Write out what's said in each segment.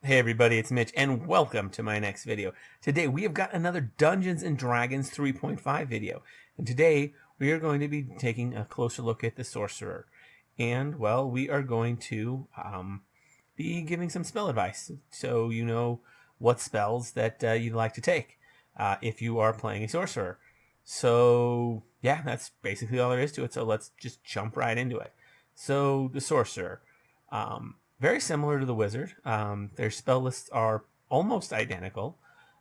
Hey everybody, it's Mitch, and welcome to my next video. Today we have got another Dungeons & Dragons 3.5 video, and today we are going to be taking a closer look at the Sorcerer. And, well, we are going to be giving some spell advice, so you know what spells that you'd like to take if you are playing a Sorcerer. So, yeah, that's basically all there is to it, so let's just jump right into it. So, the Sorcerer. Very similar to the Wizard. Their spell lists are almost identical,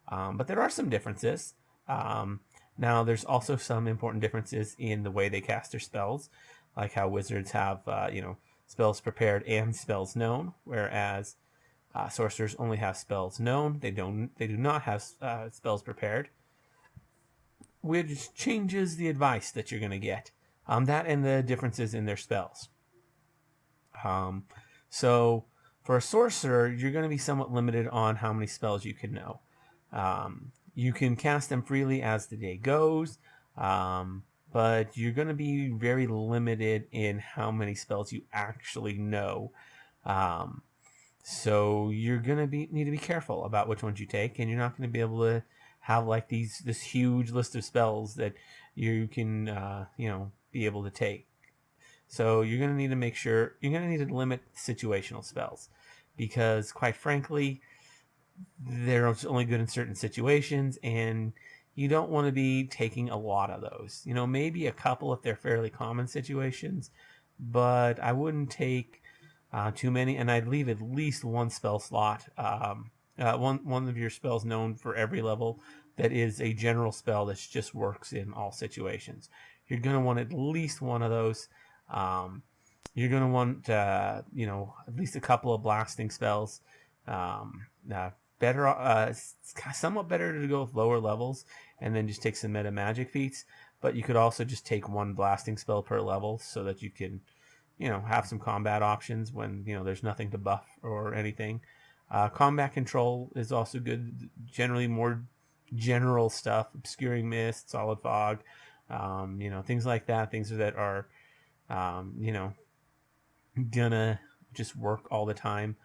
but there are some differences. Now, there's also some important differences in the way they cast their spells, like how Wizards have, spells prepared and spells known, whereas Sorcerers only have spells known. They do not have spells prepared, which changes the advice that you're going to get. That and the differences in their spells. So for a sorcerer, you're going to be somewhat limited on how many spells you can know. You can cast them freely as the day goes, but you're going to be very limited in how many spells you actually know. So you're going to need to be careful about which ones you take, and you're not going to be able to have like this huge list of spells that you can be able to take. So you're going to need to make sure, you're going to need to limit situational spells, because quite frankly, they're only good in certain situations, and you don't want to be taking a lot of those. Maybe a couple if they're fairly common situations, but I wouldn't take too many, and I'd leave at least one spell slot, one of your spells known for every level that is a general spell that just works in all situations. You're going to want at least one of those. You're going to want, at least a couple of blasting spells. Somewhat better to go with lower levels and then just take some meta magic feats. But you could also just take one blasting spell per level so that you can, have some combat options when, there's nothing to buff or anything. Combat control is also good. Generally more general stuff, obscuring mist, solid fog, things like that. Things that are gonna just work all the time.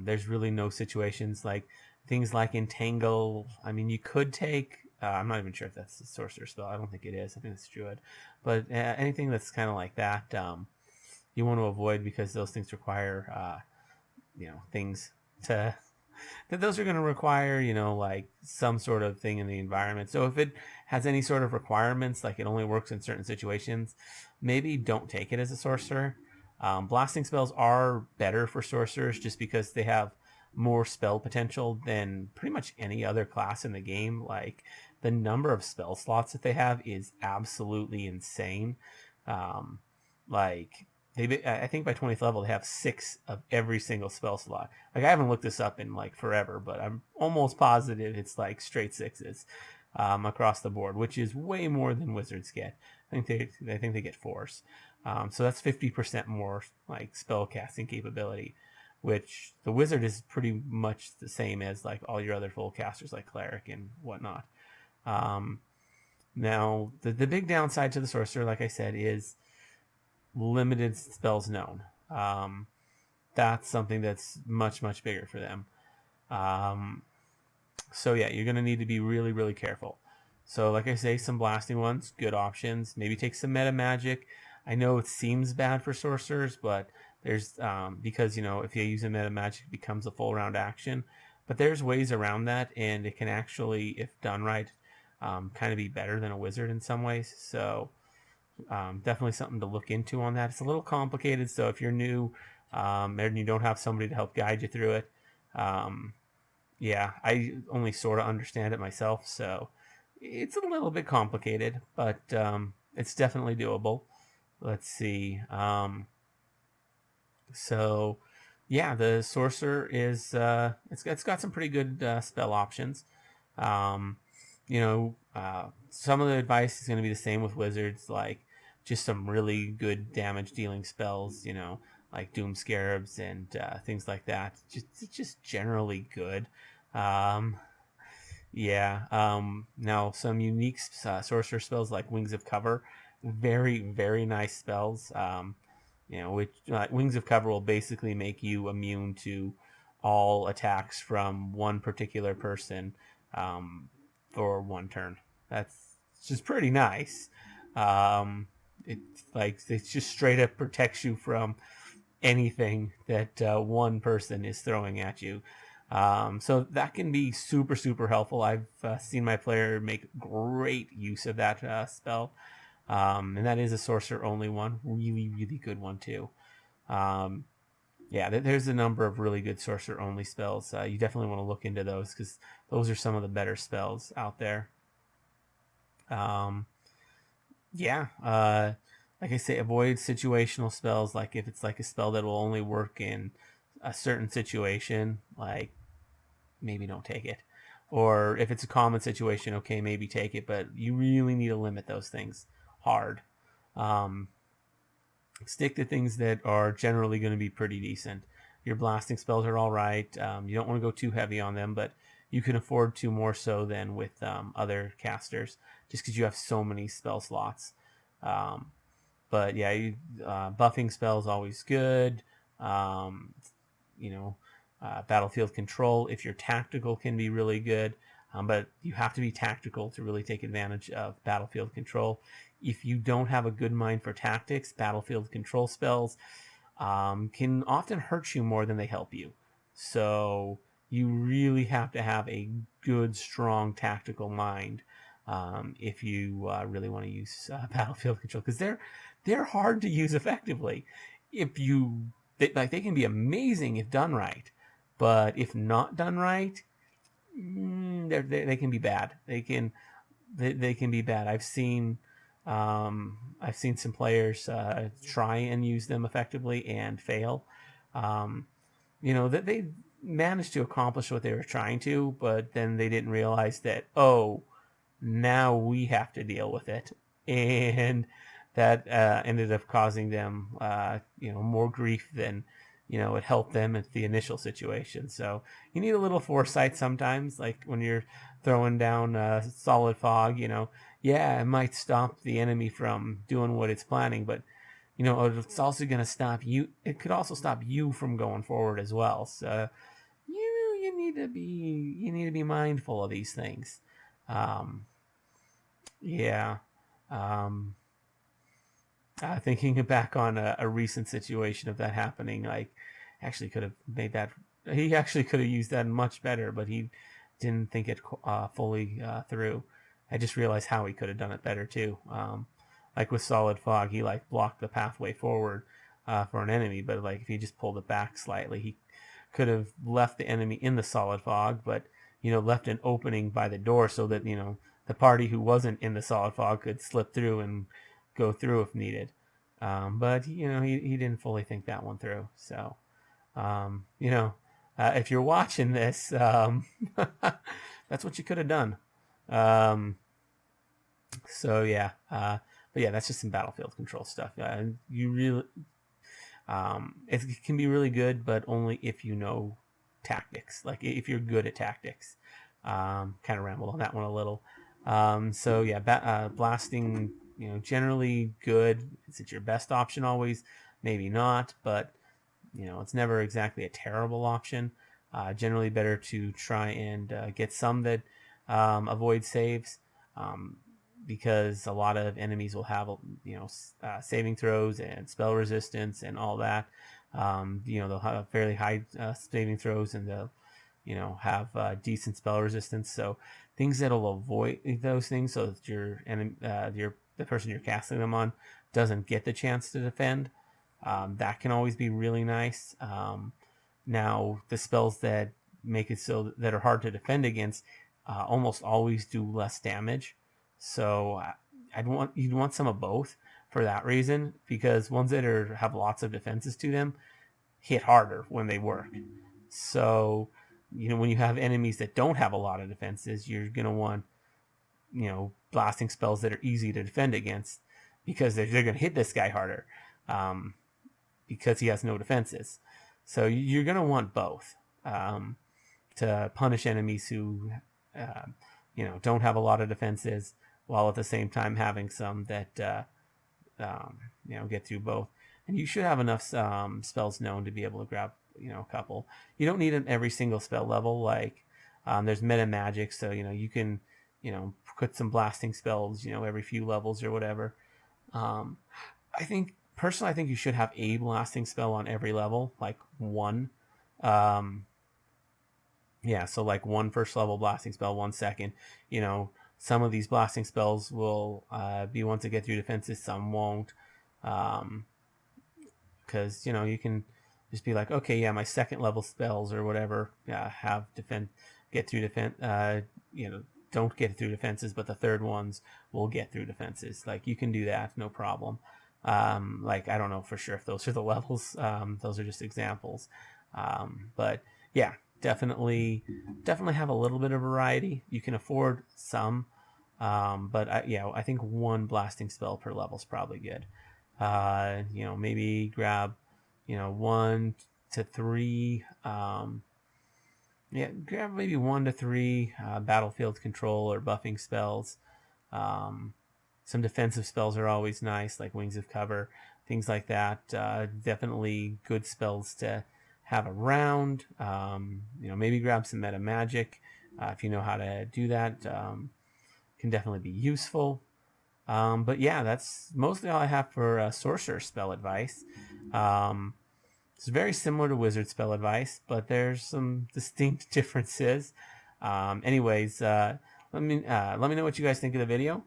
There's really no situations like things like entangle. I mean, you could take. I'm not even sure if that's a sorcerer spell. I don't think it is. I think it's druid. But anything that's kind of like that, you want to avoid, because those things require, things to that those are going to require, like some sort of thing in the environment. So if it has any sort of requirements, like it only works in certain situations, maybe don't take it as a sorcerer. Blasting spells are better for sorcerers just because they have more spell potential than pretty much any other class in the game. Like, the number of spell slots that they have is absolutely insane. I think by 20th level they have 6 of every single spell slot. Like, I haven't looked this up in like forever, but I'm almost positive it's like straight 6s across the board, which is way more than wizards get. I think they get 4s. So that's 50% more like spell casting capability, which the wizard is pretty much the same as like all your other full casters like cleric and whatnot. Now the big downside to the sorcerer, like I said, is limited spells known. That's something that's much bigger for them. So yeah, you're going to need to be really careful. So like I say, some blasting ones, good options. Maybe take some meta magic. I know it seems bad for sorcerers, but there's because if you use a meta magic, it becomes a full round action. But there's ways around that, and it can actually, if done right, kind of be better than a wizard in some ways. So definitely something to look into on that. It's a little complicated, so if you're new and you don't have somebody to help guide you through it, yeah, I only sort of understand it myself, so it's a little bit complicated, but it's definitely doable. Let's see. So yeah, the sorcerer is it's got some pretty good spell options. Some of the advice is going to be the same with wizards, like just some really good damage dealing spells, like doom scarabs and things like that. Just generally good. Now some unique sorcerer spells like Wings of Cover, very nice spells. Which Wings of Cover will basically make you immune to all attacks from one particular person for one turn. That's just pretty nice. It just straight up protects you from anything that one person is throwing at you. So that can be super, super helpful. I've seen my player make great use of that spell. And that is a sorcerer-only one. Really, really good one, too. Yeah, there's a number of really good sorcerer-only spells. You definitely want to look into those because those are some of the better spells out there. Yeah, like I say, avoid situational spells. Like if it's like a spell that will only work in a certain situation, like maybe don't take it. Or if it's a common situation, okay, maybe take it, but you really need to limit those things hard. Stick to things that are generally going to be pretty decent. Your blasting spells are all right. You don't want to go too heavy on them, but you can afford to more so than with other casters, just because you have so many spell slots. But yeah, buffing spells always good. You know, battlefield control, if you're tactical, can be really good. But you have to be tactical to really take advantage of battlefield control. If you don't have a good mind for tactics, battlefield control spells can often hurt you more than they help you. So you really have to have a good, strong tactical mind if you really want to use battlefield control, because they're hard to use effectively. They can be amazing if done right, but if not done right, they can be bad. They can be bad. I've seen some players try and use them effectively and fail. That they managed to accomplish what they were trying to, but then they didn't realize that, oh, now we have to deal with it, and that ended up causing them more grief than it helped them at the initial situation. So you need a little foresight sometimes, like when you're throwing down solid fog. Yeah, it might stop the enemy from doing what it's planning, but it's also going to stop you. It could also stop you from going forward as well. So you need to be mindful of these things. Yeah. Um, Thinking back on a recent situation of that happening, like actually could have made that. He actually could have used that much better, but he didn't think it fully through. I just realized how he could have done it better too. Like with solid fog, he like blocked the pathway forward for an enemy, but like if he just pulled it back slightly, he could have left the enemy in the solid fog, but left an opening by the door so that the party who wasn't in the solid fog could slip through and go through if needed. But he didn't fully think that one through. So if you're watching this, that's what you could have done. So yeah, but yeah, that's just some battlefield control stuff. You really, it can be really good, but only if you know tactics. Like if you're good at tactics. Kind of rambled on that one a little. So yeah, blasting, generally good. Is it your best option always? Maybe not, but it's never exactly a terrible option. Generally better to try and get some that avoid saves, because a lot of enemies will have saving throws and spell resistance and all that. They'll have fairly high saving throws, and they'll have decent spell resistance. So things that'll avoid those things, so that the person you're casting them on doesn't get the chance to defend. That can always be really nice. Now the spells that make it so that are hard to defend against almost always do less damage. So you'd want some of both for that reason, because ones that have lots of defenses to them hit harder when they work. So when you have enemies that don't have a lot of defenses, you're going to want blasting spells that are easy to defend against, because they're going to hit this guy harder, because he has no defenses. So you're going to want both to punish enemies who don't have a lot of defenses, while at the same time having some that get through both. And you should have enough spells known to be able to grab a couple. You don't need them every single spell level. Like there's meta magic, so you can put some blasting spells every few levels or whatever. I think personally, I think you should have a blasting spell on every level, like one. Um, yeah, so like one first level blasting spell, 1 second. Some of these blasting spells will be ones that get through defenses, some won't. Because you can just be like, okay, yeah, my second level spells or whatever have get through defense. Don't get through defenses, but the third ones will get through defenses. Like you can do that, no problem. Like I don't know for sure if those are the levels. Those are just examples. But yeah, definitely have a little bit of variety. You can afford some, but I think one blasting spell per level is probably good. Maybe grab 1 to 3. Grab maybe 1 to 3 battlefield control or buffing spells. Some defensive spells are always nice, like Wings of Cover, things like that. Definitely good spells to have around. Maybe grab some meta magic if you know how to do that. Can definitely be useful. But yeah, that's mostly all I have for sorcerer spell advice. It's very similar to wizard spell advice, but there's some distinct differences. Anyways, let me know what you guys think of the video.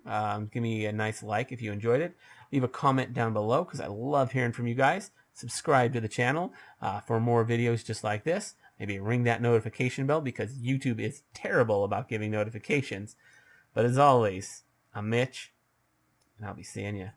Give me a nice like if you enjoyed it. Leave a comment down below because I love hearing from you guys. Subscribe to the channel for more videos just like this. Maybe ring that notification bell because YouTube is terrible about giving notifications. But as always, I'm Mitch, and I'll be seeing you